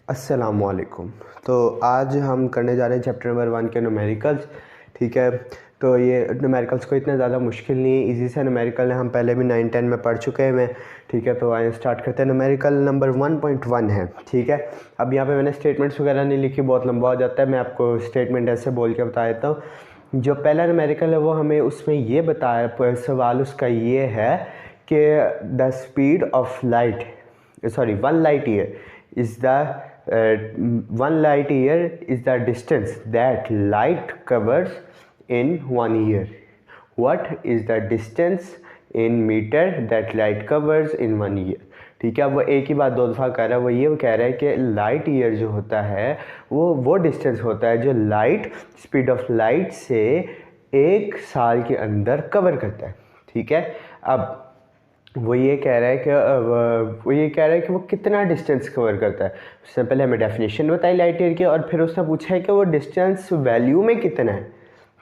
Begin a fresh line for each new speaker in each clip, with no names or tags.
अस्सलामुअलैकुम। तो आज हम करने जा रहे हैं चैप्टर नंबर 1 के न्यूमेरिकल्स। ठीक है, तो ये न्यूमेरिकल्स को इतना ज़्यादा मुश्किल नहीं है, इजी से न्यूमेरिकल है, हम पहले भी 9-10 में पढ़ चुके हैं। ठीक है, तो आइए स्टार्ट करते हैं। न्यूमेरिकल नंबर 1.1 है। ठीक है, अब यहाँ पे मैंने स्टेटमेंट्स वगैरह नहीं लिखी, बहुत लंबा हो जाता है, मैं आपको स्टेटमेंट ऐसे बोल के बता देता हूँ। जो पहला न्यूमेरिकल है वो हमें उसमें ये बताया, सवाल उसका ये है कि the speed of light, sorry 1 light year is the 1 light year is the distance that light covers in 1 year. What is the distance in meter that light covers in 1 year? ठीक है, अब वो एक ही बात दो दफ़ा कर रहा है। वो ये कह रहा है कि लाइट ईयर जो होता है वो डिस्टेंस होता है जो लाइट स्पीड ऑफ लाइट से 1 साल के अंदर कवर करता है। ठीक है, अब वो ये कह रहा है कि वो कितना डिस्टेंस कवर करता है। उससे पहले हमें डेफिनेशन बताई लाइट ईयर की, और फिर उसने पूछा है कि वो डिस्टेंस वैल्यू में कितना है।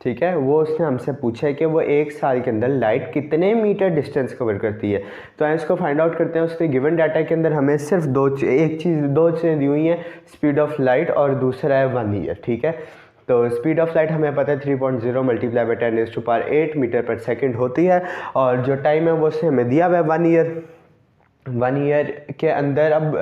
ठीक है, वो उसने हमसे पूछा है कि वो 1 साल के अंदर लाइट कितने मीटर डिस्टेंस कवर करती है। तो हम इसको फाइंड आउट करते हैं। उसके गिवन डाटा के अंदर हमें सिर्फ दो चीज़ें दी हुई हैं, स्पीड ऑफ लाइट और दूसरा है 1 ईयर। ठीक है, तो स्पीड ऑफ लाइट हमें पता है 3.0 मल्टीप्लाई बाई 10⁸ मीटर पर सेकंड होती है, और जो टाइम है वो उससे हमें दिया हुआ है 1 ईयर। 1 ईयर के अंदर अब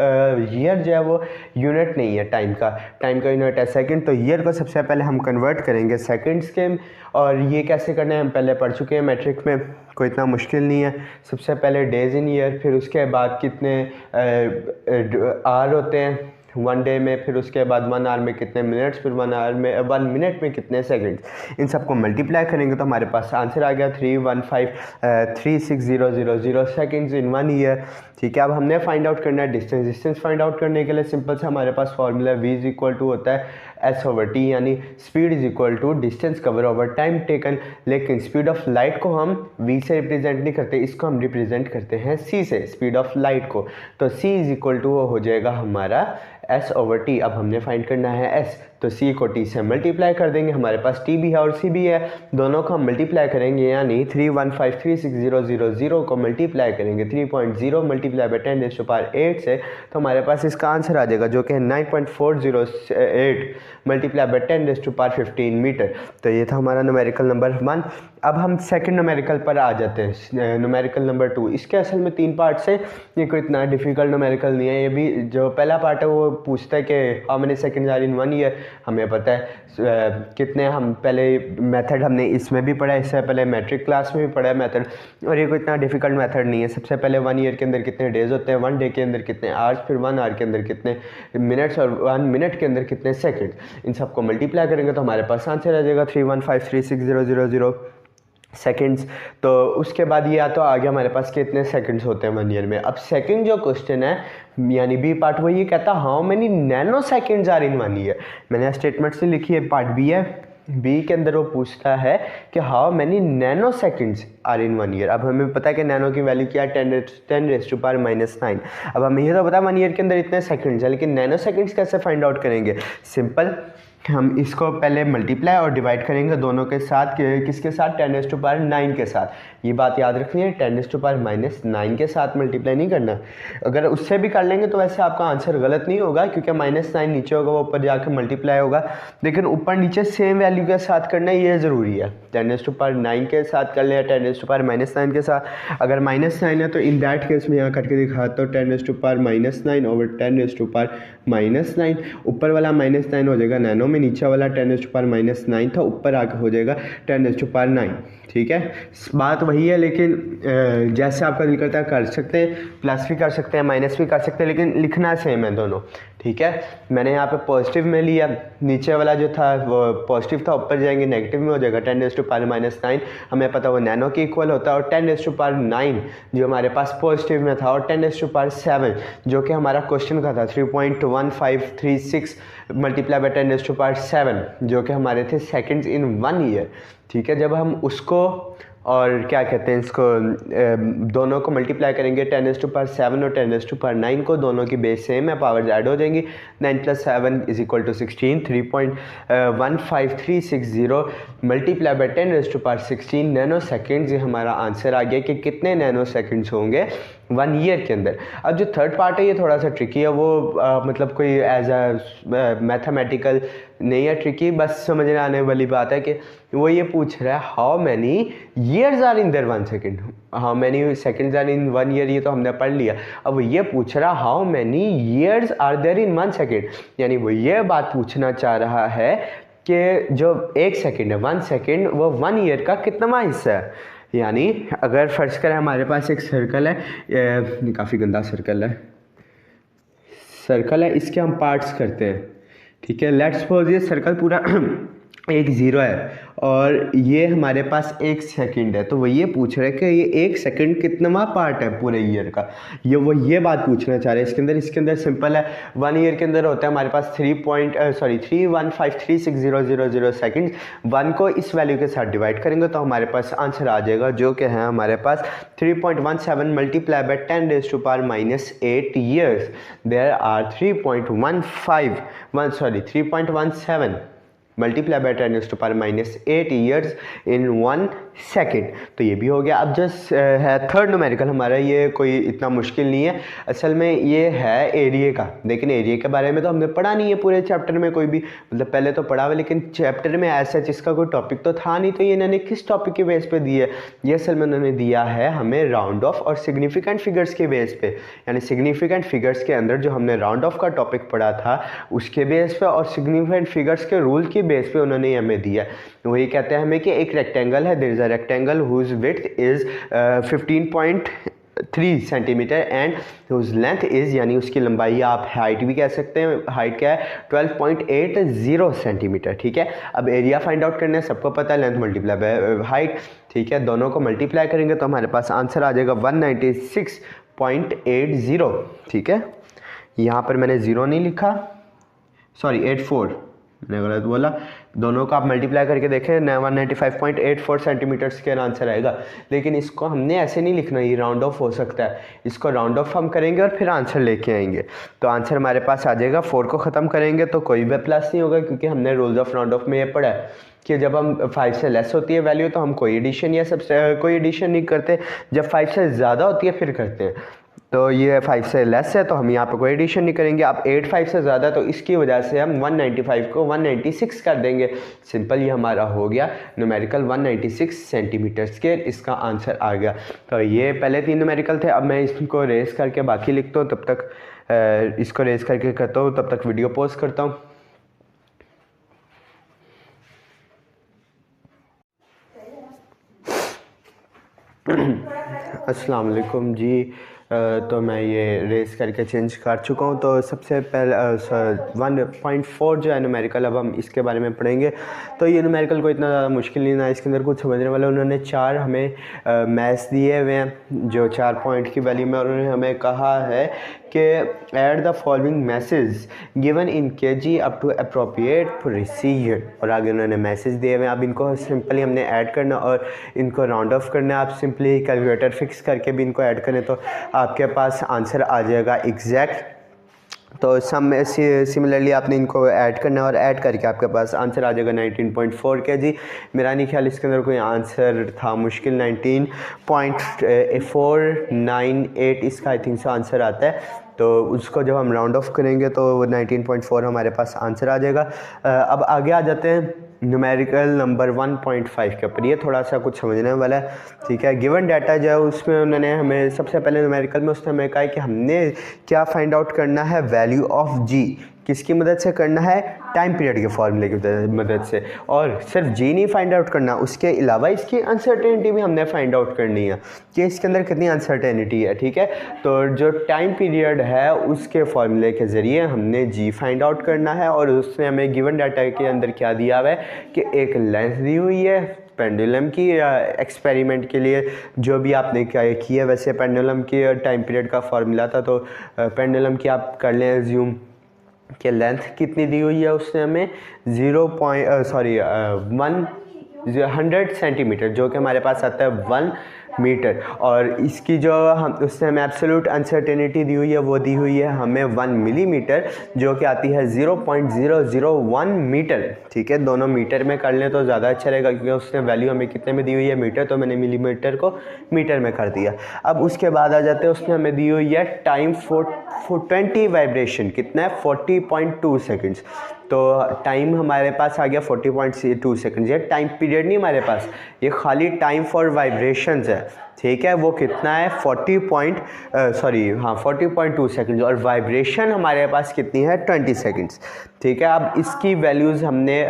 ईयर जो है वो यूनिट नहीं है टाइम का यूनिट है सेकंड। तो ईयर को सबसे पहले हम कन्वर्ट करेंगे सेकंड्स के, और ये कैसे करना है हम पहले पढ़ चुके हैं मैट्रिक में, कोई इतना मुश्किल नहीं है। सबसे पहले डेज इन ईयर, फिर उसके बाद कितने आर होते हैं 1 डे में, फिर उसके बाद 1 आवर में कितने मिनट्स, फिर 1 मिनट में कितने सेकंड्स, इन सबको मल्टीप्लाई करेंगे तो हमारे पास आंसर आ गया 31536,000 सेकंड्स इन 1 ईयर। ठीक है, अब हमने फाइंड आउट करना है डिस्टेंस फाइंड आउट करने के लिए सिंपल से हमारे पास formula v is equal to होता है S/T, यानी speed is equal to distance cover over time taken. लेकिन स्पीड ऑफ लाइट को हम v से रिप्रेजेंट नहीं करते, इसको हम रिप्रेजेंट करते हैं c से, स्पीड ऑफ लाइट को। तो c इज इक्वल टू हो जाएगा हमारा S/T। अब हमने फाइंड करना है s, तो c को t से मल्टीप्लाई कर देंगे, हमारे पास t भी है और c भी है, दोनों को हम मल्टीप्लाई करेंगे, यानी 31536,000 को मल्टीप्लाई करेंगे 3.0 मल्टीप्लाई बाई 10⁸ से, तो हमारे पास इसका आंसर आ जाएगा जो कि है 9.408 मल्टीप्लाई बाई 10⁻15 मीटर। तो ये था हमारा न्यूमेरिकल नंबर 1। अब हम सेकंड न्यूमेरिकल पर आ जाते हैं, न्यूमेरिकल नंबर 2। इसके असल में 3 पार्ट्स हैं, ये कोई इतना डिफिकल्ट न्यूमेरिकल नहीं है। ये भी जो पहला पार्ट है वो पूछता है कि how many seconds are in 1 year, हमें पता है कितने, हम पहले मेथड हमने इसमें भी पढ़ा, इससे पहले मैट्रिक क्लास में भी पढ़ा है मेथड, और ये कोई इतना डिफिकल्ट मेथड नहीं है। सबसे पहले 1 ईयर के अंदर कितने डेज होते हैं, 1 डे के अंदर कितने आवर्स, फिर 1 आवर के अंदर कितने मिनट्स, और 1 मिनट के अंदर कितने सेकंड, इन सबको मल्टीप्लाई करेंगे तो हमारे पास आंसर आ जाएगा 31536,000 सेकंड्स। तो उसके बाद ये तो आ गया हमारे पास कितने सेकंड्स होते हैं 1 ईयर में। अब सेकंड जो क्वेश्चन है यानी बी पार्ट, वो ये कहता how many nanoseconds are in 1 year. मैंने स्टेटमेंट से लिखी है, पार्ट बी है, बी के अंदर वो पूछता है कि how many nanoseconds are in 1 year. अब हमें पता है कि नैनो की वैल्यू क्या है 10⁻⁻⁹। अब हमें ये तो पता है 1 ईयर के अंदर इतने सेकंड्स है, लेकिन नैनो सेकंड्स कैसे फाइंड आउट करेंगे। सिंपल, हम इसको पहले मल्टीप्लाई और डिवाइड करेंगे दोनों के साथ, किसके साथ, 10⁻⁹ के साथ। ये बात याद रखनी है, 10⁻⁹ के साथ मल्टीप्लाई नहीं करना। अगर उससे भी कर लेंगे तो वैसे आपका आंसर गलत नहीं होगा, क्योंकि -9 नीचे होगा, वो ऊपर जाकर मल्टीप्लाई होगा, लेकिन ऊपर नीचे सेम वैल्यू के साथ करना ये ज़रूरी है। 10⁻⁹ के साथ कर ले या 10⁻⁻⁹ के साथ। अगर -9 है तो इन दैट केस में यहाँ करके दिखाता हूँ 10⁻⁹ ओवर 10⁻⁻⁹ ऊपर वाला -9 हो जाएगा नैनो में, नीचे वाला 10⁻⁹ था, ऊपर आके हो जाएगा 10⁹ ठीक है, बात वही है, लेकिन जैसे आपका दिल करता है कर सकते हैं, प्लस भी कर सकते हैं माइनस भी कर सकते हैं, लेकिन लिखना सेम है दोनों। ठीक है, मैंने यहाँ पे पॉजिटिव में लिया, नीचे वाला जो था वो पॉजिटिव था, ऊपर जाएंगे नेगेटिव में हो जाएगा 10⁻⁻�9। हमें पता वो नैनो के इक्वल होता है, और 10⁻⁹ जो हमारे पास पॉजिटिव में था, और 10⁻⁷ जो कि हमारा क्वेश्चन का था 3.1536 मल्टीप्लाई बाई 10⁻⁷ जो कि हमारे थे सेकंड्स इन 1 ईयर। ठीक है, जब हम उसको और क्या कहते हैं इसको दोनों को मल्टीप्लाई करेंगे 10⁻⁷ और 10⁻⁹ को, दोनों की बेस सेम है, पावर्स ऐड हो जाएंगी, 9 + 7 = 16, 3.15360 मल्टीप्लाई बाई 10⁻16 नैनो सेकेंड्स। ये हमारा आंसर आ गया कि कितने नैनो सेकेंड्स होंगे 1 ईयर के अंदर। अब जो थर्ड पार्ट है ये थोड़ा सा ट्रिकी है, वो मतलब कोई एज अ मैथमेटिकल नहीं है ट्रिकी, बस समझने आने वाली बात है कि वो ये पूछ रहा है how many years are in there 1 second, how many seconds are in 1 year, ये तो हमने पढ़ लिया। अब वो ये पूछ रहा how many years are there in 1 second, यानी वो ये बात पूछना चाह रहा है कि जो 1 सेकेंड है 1 सेकेंड वो 1 ईयर का कितना हिस्सा है। यानी अगर फर्ज करें हमारे पास एक सर्कल है, काफ़ी गंदा सर्कल है, इसके हम पार्ट्स करते हैं, ठीक है। लेट्स सपोज ये सर्कल पूरा एक ज़ीरो है और ये हमारे पास 1 सेकंड है, तो वो ये पूछ रहा है कि ये 1 सेकंड कितना पार्ट है पूरे ईयर का, वो ये बात पूछना चाह रहे हैं। इसके अंदर सिंपल है, 1 ईयर के अंदर होता है हमारे पास 3.315360000 सेकंड। 1 को इस वैल्यू के साथ डिवाइड करेंगे तो हमारे पास आंसर आ जाएगा, जो कि है हमारे पास 3.17 multiply by 10⁻⁸ years. There are 3.17 multiply by 10⁻⁸ years in 1 second. तो ये भी हो गया। अब जस्ट है थर्ड न्यूमेरिकल हमारा, ये कोई इतना मुश्किल नहीं है, असल में ये है एरिया का। लेकिन एरिया के बारे में तो हमने पढ़ा नहीं है पूरे चैप्टर में, कोई भी मतलब पहले तो पढ़ा हुआ, लेकिन चैप्टर में ऐसा जिसका कोई टॉपिक तो था नहीं। तो ये इन्होंने किस टॉपिक के बेस पे दिया है, ये असल में उन्होंने दिया है हमें राउंड ऑफ और सिग्निफिकेंट फिगर्स के बेस पे, यानी सिग्निफिकेंट फिगर्स के अंदर जो हमने राउंड ऑफ का टॉपिक पढ़ा था उसके बेस पे और सिग्निफिकेंट फिगर्स के रूल की बेस पे उन्होंने हमें दिया है। वही कहते हैं हमें कि एक रेक्टेंगल है, there is a rectangle whose width is 15.3 centimetre and whose length is, यानी उसकी लंबाई आप हाइट भी कह सकते हैं, हाइट क्या है 12.80 सेंटीमीटर, ठीक है। अब एरिया फाइंड आउट करना है, सबको पता है लेंथ मल्टीप्लाई बाय हाइट, ठीक है। दोनों को मल्टीप्लाई करेंगे तो हमारे पास आंसर आ जाएगा 196.80, ठीक है। यहाँ पर मैंने 0 नहीं लिखा, सॉरी 84, मैंने गलत बोला। दोनों को आप मल्टीप्लाई करके देखें 195.84 सेंटीमीटर्स के आंसर आएगा। लेकिन इसको हमने ऐसे नहीं लिखना, ये राउंड ऑफ हो सकता है, इसको राउंड ऑफ हम करेंगे और फिर आंसर लेके आएंगे। तो आंसर हमारे पास आ जाएगा, 4 को ख़त्म करेंगे तो कोई भी प्लस नहीं होगा, क्योंकि हमने रूल्स ऑफ राउंड ऑफ में ये पढ़ा है कि जब हम 5 से लेस होती है वैल्यू तो हम कोई एडिशन या कोई एडिशन नहीं करते, जब 5 से ज़्यादा होती है फिर करते हैं। तो ये 5 से लेस है तो हम यहाँ पर कोई एडिशन नहीं करेंगे। अब 8 5 से ज़्यादा, तो इसकी वजह से हम 195 को 196 कर देंगे। सिंपल, ये हमारा हो गया न्यूमेरिकल 196 सेंटीमीटर स्क्वायर, इसका आंसर आ गया। तो ये पहले 3 न्यूमेरिकल थे, अब मैं इसको रेस करके बाकी लिखता हूँ, तब तक इसको रेस करके करता हूँ, तब तक वीडियो पॉज करता हूँ। अस्सलाम वालेकुम जी। तो मैं ये रेस करके चेंज कर चुका हूँ। तो सबसे पहले 1.4 जो है न्यूमेरिकल, अब हम इसके बारे में पढ़ेंगे। तो ये न्यूमेरिकल को इतना ज़्यादा मुश्किल नहीं ना, इसके अंदर कुछ समझने वाला। उन्होंने 4 हमें मैथ्स दिए हुए हैं जो 4 पॉइंट की वैल्यू में, उन्होंने हमें कहा है कि add the following message given in KG up to appropriate procedure, और आगे उन्होंने मैसेज दिए हुए हैं। अब इनको सिंपली हमने ऐड करना और इनको राउंड ऑफ करना है। आप सिंपली कैलकुलेटर फिक्स करके भी इनको ऐड करें तो आपके पास आंसर आ जाएगा एग्जैक्ट। तो सम सिमिलरली आपने इनको ऐड करना है और ऐड करके आपके पास आंसर आ जाएगा 19.4 kg। मेरा नहीं ख्याल इसके अंदर कोई आंसर था मुश्किल, 19.498 इसका आई थिंक सो आंसर आता है। तो उसको जब हम राउंड ऑफ करेंगे तो 19.4 हमारे पास आंसर आ जाएगा। अब आगे आ जाते हैं न्यूमेरिकल नंबर 1.5 के ऊपर। ये थोड़ा सा कुछ समझने वाला है, ठीक है। गिवन डाटा जो है उसमें उन्होंने हमें सबसे पहले न्यूमेरिकल में उसने हमें कहा कि हमने क्या फाइंड आउट करना है, वैल्यू ऑफ जी। किसकी मदद से करना है, टाइम पीरियड के फॉर्मूले की मदद से। और सिर्फ जी नहीं फाइंड आउट करना, उसके अलावा इसकी अनसर्टेनिटी भी हमने फाइंड आउट करनी है कि इसके अंदर कितनी अनसर्टेनिटी है, ठीक है। तो जो टाइम पीरियड है उसके फॉर्मूले के ज़रिए हमने जी फाइंड आउट करना है। और उसने हमें गिवन डाटा के अंदर क्या दिया हुआ है कि एक लेंथ दी हुई है पेंडुलम की, एक्सपेरिमेंट के लिए जो भी आपने क्या किया। वैसे पेंडुलम की टाइम पीरियड का फॉर्मूला था, तो पेंडुलम की आप कर लें एज्यूम कि लेंथ कितनी दी हुई है उसने हमें 100 सेंटीमीटर, जो कि हमारे पास आता है मीटर। और इसकी जो हम उसने हमें एब्सोल्यूट अनसर्टेनिटी दी हुई है वो दी हुई है हमें 1 मिलीमीटर, जो कि आती है 0.001 मीटर। ठीक है, दोनों मीटर में कर लें तो ज़्यादा अच्छा रहेगा, क्योंकि उसने वैल्यू हमें कितने में दी हुई है मीटर, तो मैंने मिलीमीटर को मीटर में कर दिया। अब उसके बाद आ जाते हैं, उसने हमें दी हुई है टाइम फॉर 20 वाइब्रेशन, कितना है 40.2 सेकेंड्स। तो टाइम हमारे पास आ गया 40.2 सेकेंड्स। ये टाइम पीरियड नहीं हमारे पास, ये खाली टाइम फॉर वाइब्रेशंस है। ठीक है, वो कितना है 40.2 सेकेंड्स, और वाइब्रेशन हमारे पास कितनी है 20 सेकेंड्स। ठीक है, अब इसकी वैल्यूज़ हमने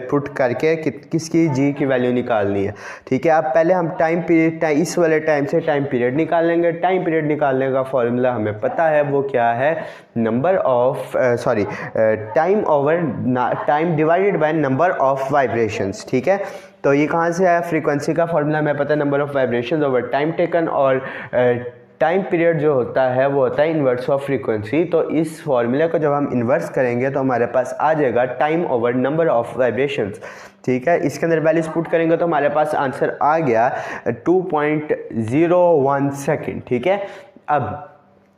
पुट करके किसकी जी की वैल्यू निकालनी है। ठीक है, अब पहले हम टाइम पीरियड इस वाले टाइम से टाइम पीरियड निकाल लेंगे। टाइम पीरियड निकालने का फॉर्मूला हमें पता है, वो क्या है, number of time over time divided by number of vibrations. ठीक है, तो ये कहाँ से आया, फ्रीक्वेंसी का फॉर्मूला हमें पता है, number of vibrations over time taken, और टाइम पीरियड जो होता है वो होता है इन्वर्स ऑफ फ्रीक्वेंसी। तो इस फॉर्मूले को जब हम इन्वर्स करेंगे तो हमारे पास आ जाएगा time over number of vibrations. ठीक है, इसके अंदर वैल्यूज पुट करेंगे तो हमारे पास आंसर आ गया 2.01 सेकेंड। ठीक है, अब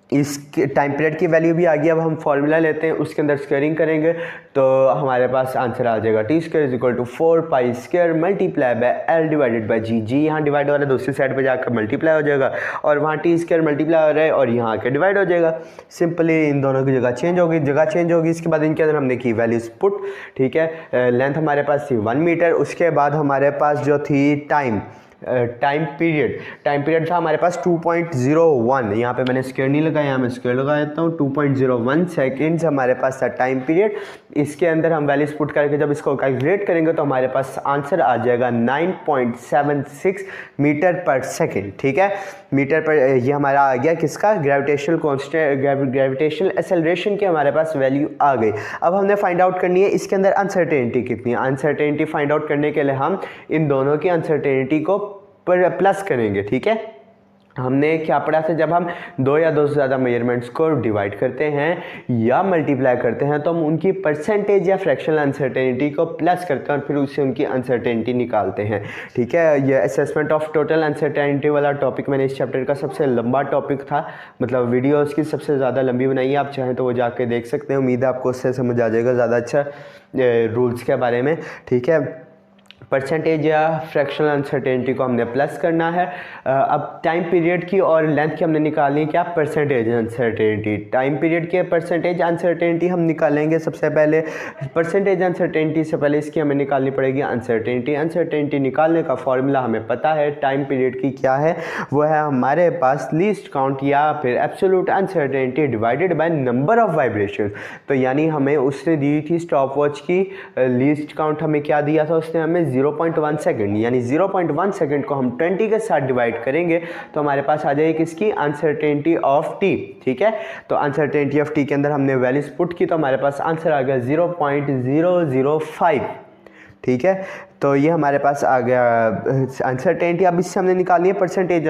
इस टाइम पीरियड की वैल्यू भी आ गई। अब हम फॉर्मूला लेते हैं, उसके अंदर स्क्वायरिंग करेंगे तो हमारे पास आंसर आ जाएगा T square is equal to 4π² multiply by L divided by G. G यहाँ डिवाइड हो रहा है, दूसरी साइड पे जाकर मल्टीप्लाई हो जाएगा, और वहाँ टी स्क्वायर मल्टीप्लाई हो रहा है और यहाँ आके डिवाइड हो जाएगा। सिंपली इन दोनों की जगह चेंज होगी, इसके बाद इनके अंदर हमने की वैल्यूज पुट। ठीक है, लेंथ हमारे पास थी 1 मीटर, उसके बाद हमारे पास जो थी टाइम पीरियड था हमारे पास 2.01। यहाँ पे मैंने स्क्वायर नहीं लगाया, यहाँ मैं स्क्वायर लगा देता हूँ। 2.01 सेकेंड्स हमारे पास था टाइम पीरियड। इसके अंदर हम वैल्यूज पुट करके जब इसको कैलकुलेट करेंगे तो हमारे पास आंसर आ जाएगा 9.76 मीटर पर सेकेंड। ठीक है, मीटर पर ये हमारा आ गया किसका, ग्रेविटेशनल एक्सेलरेशन की हमारे पास वैल्यू आ गई। अब हमने फाइंड आउट करनी है इसके अंदर अनसर्टेनिटी कितनी है। अनसर्टेनिटी फाइंड आउट करने के लिए हम इन दोनों की अनसर्टेनिटी को प्लस करेंगे। ठीक है, हमने क्या पढ़ा था, जब हम दो या दो से ज़्यादा मेजरमेंट्स को डिवाइड करते हैं या मल्टीप्लाई करते हैं तो हम उनकी परसेंटेज या फ्रैक्शनल अनसर्टेनिटी को प्लस करते हैं और फिर उससे उनकी अनसर्टेनिटी निकालते हैं। ठीक है, ये असेसमेंट ऑफ टोटल अनसर्टेनिटी वाला टॉपिक मैंने इस चैप्टर का सबसे लंबा टॉपिक था, मतलब वीडियो उसकी सबसे ज़्यादा लंबी बनाई है। आप चाहें तो वो जाके देख सकते हैं, उम्मीद है आपको उससे समझ आ जाएगा ज़्यादा अच्छा रूल्स के बारे में। ठीक है, परसेंटेज या फ्रैक्शनल अनसर्टेनिटी को हमने प्लस करना है। अब टाइम पीरियड की और लेंथ की हमने निकालनी है क्या, परसेंटेज अनसर्टेनिटी। टाइम पीरियड के परसेंटेज अनसर्टेनिटी हम निकालेंगे सबसे पहले। परसेंटेज अनसर्टेनिटी से पहले इसकी हमें निकालनी पड़ेगी अनसर्टेनिटी निकालने का फॉर्मूला हमें पता है टाइम पीरियड की क्या है, वो है हमारे पास लीस्ट काउंट या फिर absolute uncertainty divided by number of vibration. तो यानी हमें उसने दी थी स्टॉप वॉच की लीस्ट काउंट, हमें क्या दिया था उसने, हमें 0.1 सेकेंड, यानी 0.1 सेकेंड को हम 20 के साथ डिवाइड करेंगे तो हमारे पास आ जाएगी किसकी, अनसर्टेनिटी ऑफ टी। ठीक है, तो अनसर्टेनिटी ऑफ टी के अंदर हमने वैल्यूज पुट की तो हमारे पास आंसर आ गया 0.005। ठीक है, तो ये हमारे पास आ गया अनसर्टेनिटी। अब इससे हमने निकालनी है परसेंटेज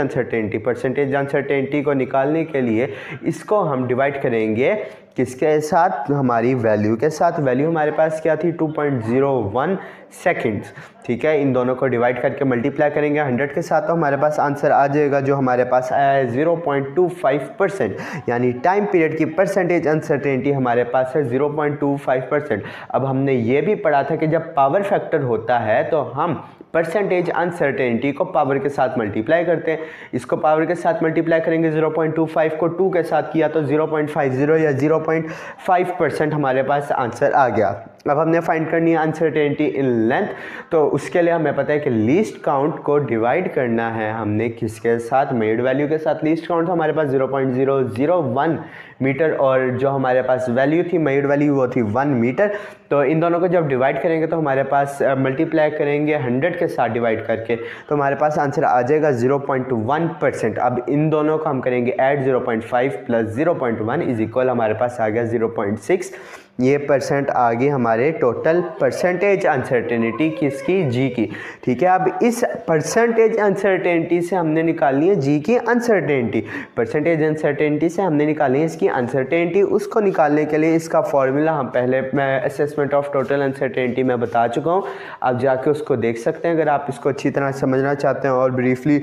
अनसर्टेनिटी को निकालने के लिए इसको हम डिवाइड करेंगे किसके साथ, हमारी वैल्यू के साथ। वैल्यू हमारे पास क्या थी 2.01 सेकेंड्स। ठीक है, इन दोनों को डिवाइड करके मल्टीप्लाई करेंगे 100 के साथ तो हमारे पास आंसर आ जाएगा जो हमारे पास आया है 0.25%, यानी टाइम पीरियड की परसेंटेज अनसर्टेनिटी हमारे पास है 0.25%। अब हमने ये भी पढ़ा था कि जब पावर फैक्टर होता है तो हम परसेंटेज अनसर्टेनिटी को पावर के साथ मल्टीप्लाई करते हैं। इसको पावर के साथ मल्टीप्लाई करेंगे, 0.25 को 2 के साथ किया तो 0.50 या 0.5% हमारे पास आंसर आ गया। अब हमने फाइंड करनी है अनसर्टेनिटी इन लेंथ, तो उसके लिए हमें पता है कि लीस्ट काउंट को डिवाइड करना है हमने किसके साथ, मेड वैल्यू के साथ। लीस्ट काउंट हमारे पास 0.001 मीटर और जो हमारे पास वैल्यू थी मेड वैल्यू वो थी 1 मीटर। तो इन दोनों को जब डिवाइड करेंगे तो हमारे पास मल्टीप्लाई करेंगे 100 के साथ डिवाइड करके तो हमारे पास आंसर आ जाएगा 0.1%। अब इन दोनों को हम करेंगे ऐड, 0.5 प्लस 0.1 इज इक्वल हमारे पास आ गया 0.6 ये परसेंट आ गई हमारे टोटल परसेंटेज अनसर्टेनिटी किसकी, जी की। ठीक है, अब इस परसेंटेज अनसर्टेनिटी से हमने निकालनी है जी की अनसर्टेनिटी। परसेंटेज अनसर्टेनिटी से हमने निकाली है इसकी अनसर्टेनिटी। उसको निकालने के लिए इसका फॉर्मूला हम पहले मैं असेसमेंट ऑफ टोटल अनसर्टेनिटी में बता चुका हूँ, आप जाके उसको देख सकते हैं अगर आप इसको अच्छी तरह समझना चाहते हैं, और ब्रीफली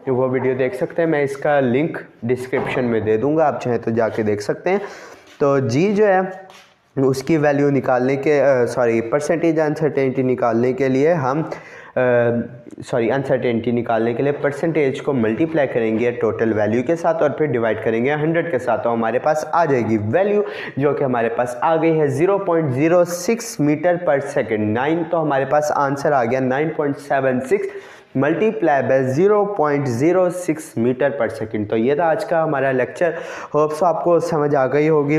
वो वीडियो देख सकते हैं। मैं इसका लिंक डिस्क्रिप्शन में दे दूँगा, आप चाहें तो जाके देख सकते हैं। तो जी जो है उसकी वैल्यू निकालने के परसेंटेज अनसर्टेनिटी निकालने के लिए हम अनसर्टेनिटी निकालने के लिए परसेंटेज को मल्टीप्लाई करेंगे टोटल वैल्यू के साथ और फिर डिवाइड करेंगे 100 के साथ, तो हमारे पास आ जाएगी वैल्यू जो कि हमारे पास आ गई है 0.06 मीटर पर सेकेंड। 9 तो हमारे पास आंसर आ गया 9.76 मल्टीप्लाई बाय 0.06 मीटर पर सेकेंड। तो ये था आज का हमारा लेक्चर। होप्स आपको समझ आ गई होगी,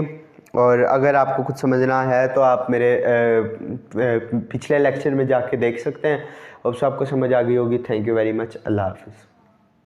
और अगर आपको कुछ समझना है तो आप मेरे पिछले लेक्चर में जाके देख सकते हैं। होप्स आपको समझ आ गई होगी। Thank you very much. अल्लाह हाफिज़।